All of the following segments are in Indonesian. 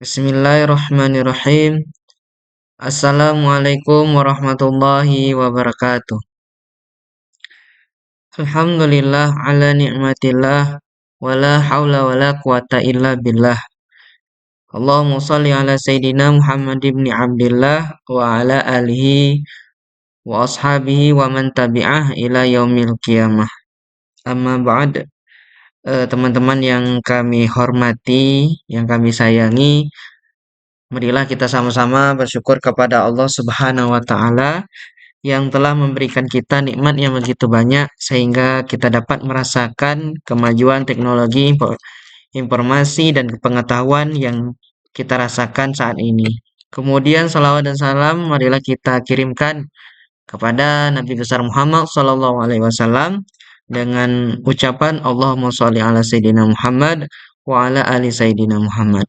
Bismillahirrahmanirrahim. Assalamualaikum warahmatullahi wabarakatuh. Alhamdulillah ala ni'matillah wala haula wala quwata illa billah. Allahumma shalli ala sayyidina Muhammad ibn Abdullah wa ala alihi wa ashabihi wa man tabi'ah ila yaumil qiyamah. Amma ba'd. Teman-teman yang kami hormati, yang kami sayangi, marilah kita sama-sama bersyukur kepada Allah Subhanahu wa taala yang telah memberikan kita nikmat yang begitu banyak sehingga kita dapat merasakan kemajuan teknologi informasi dan pengetahuan yang kita rasakan saat ini. Kemudian salawat dan salam marilah kita kirimkan kepada Nabi besar Muhammad Sallallahu Alaihi Wasallam dengan ucapan Allahumma sholli ala Sayyidina Muhammad wa ala ali Sayyidina Muhammad.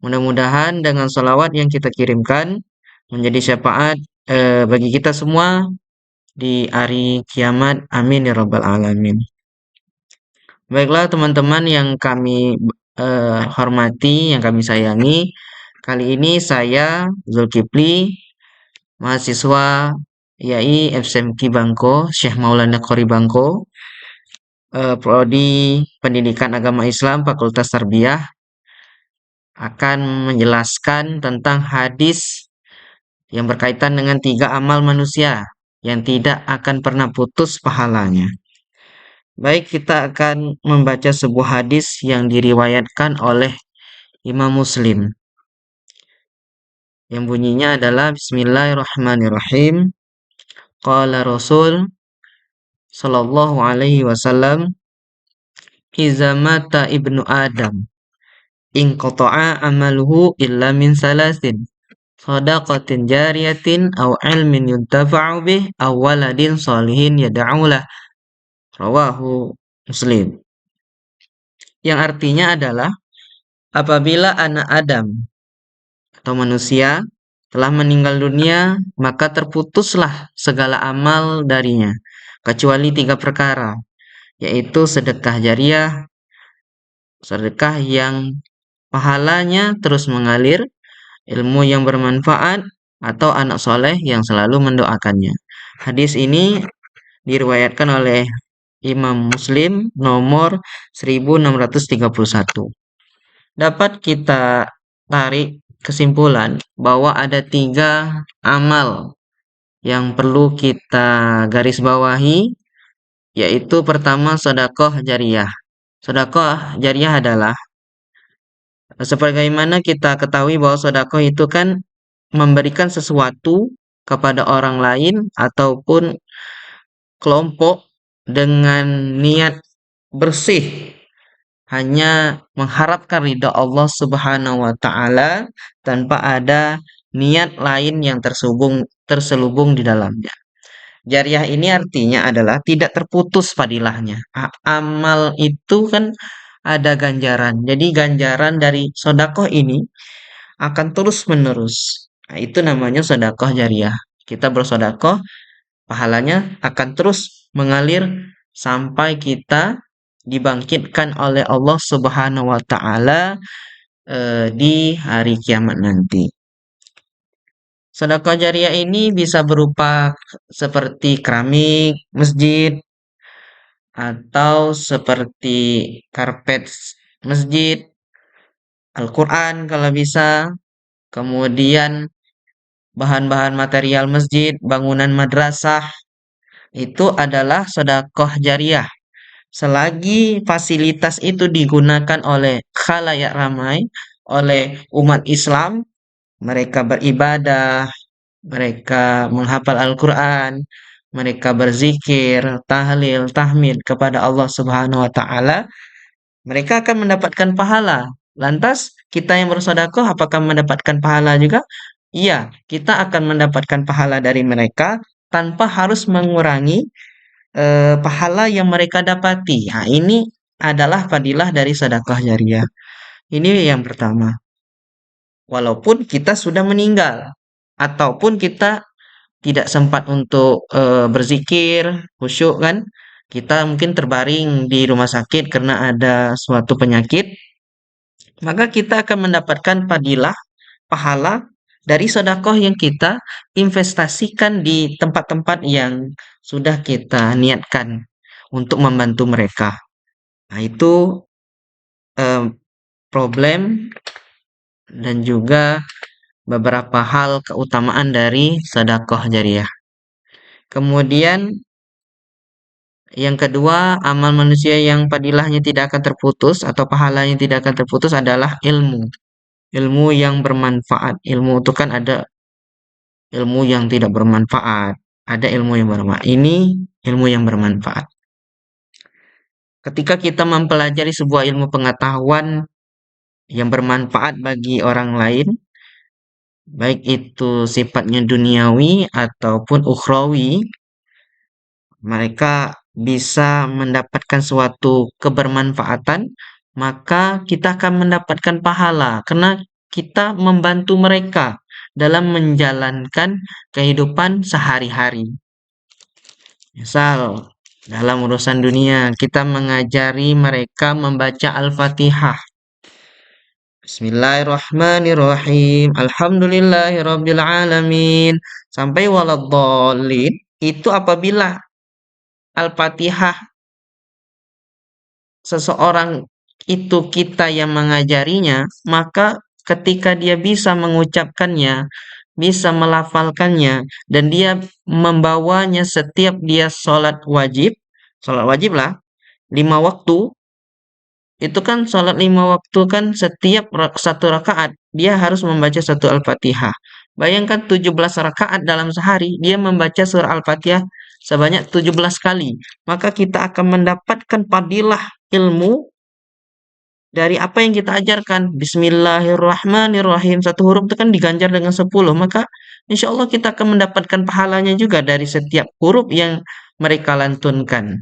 Mudah-mudahan dengan salawat yang kita kirimkan menjadi syafaat bagi kita semua di hari kiamat. Amin ya rabbal alamin. Baiklah teman-teman yang kami hormati, yang kami sayangi. Kali ini saya Zulkifli, mahasiswa IAI FSMQ Bangko, Syekh Maulana Qori Bangko, Prodi Pendidikan Agama Islam Fakultas Tarbiyah, akan menjelaskan tentang hadis yang berkaitan dengan 3 amal manusia yang tidak akan pernah putus pahalanya. Baik, kita akan membaca sebuah hadis yang diriwayatkan oleh Imam Muslim. Yang bunyinya adalah Bismillahirrahmanirrahim. Qala Rasul sallallahu alaihi wasallam, "Iza mata ibnu Adam, in qata'a amaluhu illa min salasin. Shadaqatin jariyatin aw ilmin yuntafa'u bih aw waladin sholihin yad'ulah." Rawahu Muslim. Yang artinya adalah apabila anak Adam atau manusia telah meninggal dunia, maka terputuslah segala amal darinya, kecuali 3 perkara, yaitu sedekah jariah, sedekah yang pahalanya terus mengalir, ilmu yang bermanfaat, atau anak soleh yang selalu mendoakannya. Hadis ini diriwayatkan oleh Imam Muslim nomor 1631. Dapat kita tarik kesimpulan bahwa ada 3 amal yang perlu kita garis bawahi, yaitu pertama sedekah jariah. Sedekah jariah adalah sebagaimana kita ketahui bahwa sedekah itu kan memberikan sesuatu kepada orang lain ataupun kelompok dengan niat bersih, hanya mengharapkan ridha Allah Subhanahu wa taala tanpa ada niat lain yang terselubung di dalamnya. Jariah ini artinya adalah tidak terputus padilahnya. Amal itu kan ada ganjaran. Jadi ganjaran dari sedekah ini akan terus menerus. Nah, itu namanya sedekah jariah. Kita bersedekah, pahalanya akan terus mengalir sampai kita dibangkitkan oleh Allah Subhanahu wa taala di hari kiamat nanti. Sedekah jariah ini bisa berupa seperti keramik masjid atau seperti karpet masjid, Al-Quran kalau bisa, kemudian bahan-bahan material masjid, bangunan madrasah, itu adalah sedekah jariah. Selagi fasilitas itu digunakan oleh khalayak ramai, oleh umat Islam, mereka beribadah, mereka menghafal Al-Quran, mereka berzikir, tahlil, tahmid kepada Allah Subhanahu wa taala, mereka akan mendapatkan pahala. Lantas, kita yang bersedekah apakah mendapatkan pahala juga? Iya, kita akan mendapatkan pahala dari mereka tanpa harus mengurangi pahala yang mereka dapati. Nah, ini adalah fadilah dari sedekah jariah. Ini yang pertama. Walaupun kita sudah meninggal ataupun kita tidak sempat untuk berzikir, khusyuk kan? Kita mungkin terbaring di rumah sakit karena ada suatu penyakit, maka kita akan mendapatkan fadilah, pahala dari sedekah yang kita investasikan di tempat-tempat yang sudah kita niatkan untuk membantu mereka. Nah, itu eh, problem dan juga beberapa hal keutamaan dari sedekah jariyah. Kemudian yang kedua, amal manusia yang padilahnya tidak akan terputus atau pahalanya tidak akan terputus adalah ilmu. Ilmu yang bermanfaat. Ilmu itu kan ada ilmu yang tidak bermanfaat. Ada ilmu yang bermanfaat. Ini ilmu yang bermanfaat. Ketika kita mempelajari sebuah ilmu pengetahuan yang bermanfaat bagi orang lain, baik itu sifatnya duniawi ataupun ukhrawi, mereka bisa mendapatkan suatu kebermanfaatan, maka kita akan mendapatkan pahala karena kita membantu mereka dalam menjalankan kehidupan sehari-hari. Misal, dalam urusan dunia, kita mengajari mereka membaca Al-Fatihah. Bismillahirrahmanirrahim. Alhamdulillahirabbil alamin. Sampai waladhdallin. Itu apabila Al-Fatihah seseorang itu kita yang mengajarinya, maka ketika dia bisa mengucapkannya, bisa melafalkannya, dan dia membawanya setiap dia sholat wajib lah, 5 waktu, itu kan sholat 5 waktu kan setiap satu rakaat, dia harus membaca satu Al-Fatihah. Bayangkan 17 rakaat dalam sehari, dia membaca surah Al-Fatihah sebanyak 17 kali. Maka kita akan mendapatkan fadilah ilmu dari apa yang kita ajarkan. Bismillahirrahmanirrahim. Satu huruf itu kan diganjar dengan 10. Maka insya Allah kita akan mendapatkan pahalanya juga dari setiap huruf yang mereka lantunkan.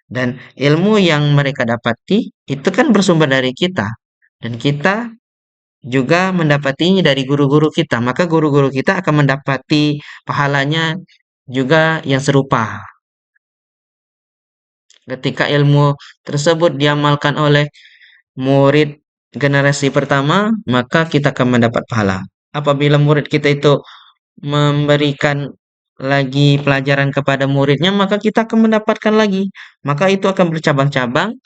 Dan ilmu yang mereka dapati itu kan bersumber dari kita. Dan kita juga mendapatinya dari guru-guru kita. Maka guru-guru kita akan mendapati pahalanya juga yang serupa. Ketika ilmu tersebut diamalkan oleh murid generasi pertama, maka kita akan mendapat pahala. Apabila murid kita itu memberikan lagi pelajaran kepada muridnya, maka kita akan mendapatkan lagi. Maka itu akan bercabang-cabang,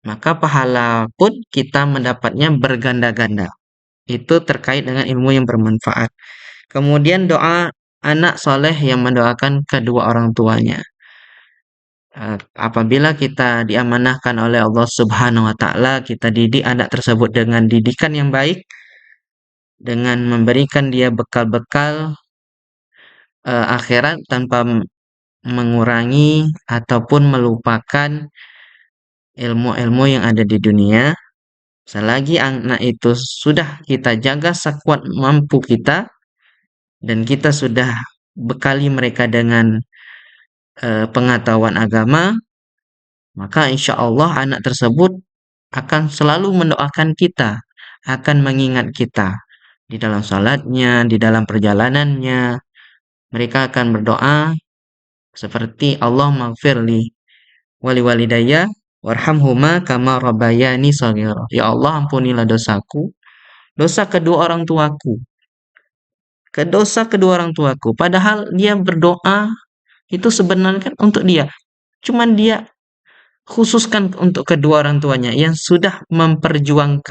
maka pahala pun kita mendapatnya berganda-ganda. Itu terkait dengan ilmu yang bermanfaat. Kemudian doa anak soleh yang mendoakan kedua orang tuanya. Apabila kita diamanahkan oleh Allah Subhanahu wa Ta'ala, kita didik anak tersebut dengan didikan yang baik, dengan memberikan dia bekal-bekal akhirat tanpa mengurangi ataupun melupakan ilmu-ilmu yang ada di dunia. Selagi anak itu sudah kita jaga sekuat mampu kita, dan kita sudah bekali mereka dengan pengetahuan agama, maka insya Allah anak tersebut akan selalu mendoakan kita, akan mengingat kita di dalam salatnya, di dalam perjalanannya. Mereka akan berdoa seperti Allah maghfirli wali walidayya warhamhuma kama rabbayani shaghira. Ya Allah, ampunilah dosaku, dosa kedua orang tuaku, ke dosa kedua orang tuaku. Padahal dia berdoa itu sebenarnya kan untuk dia. Cuman dia khususkan untuk kedua orang tuanya yang sudah memperjuangkan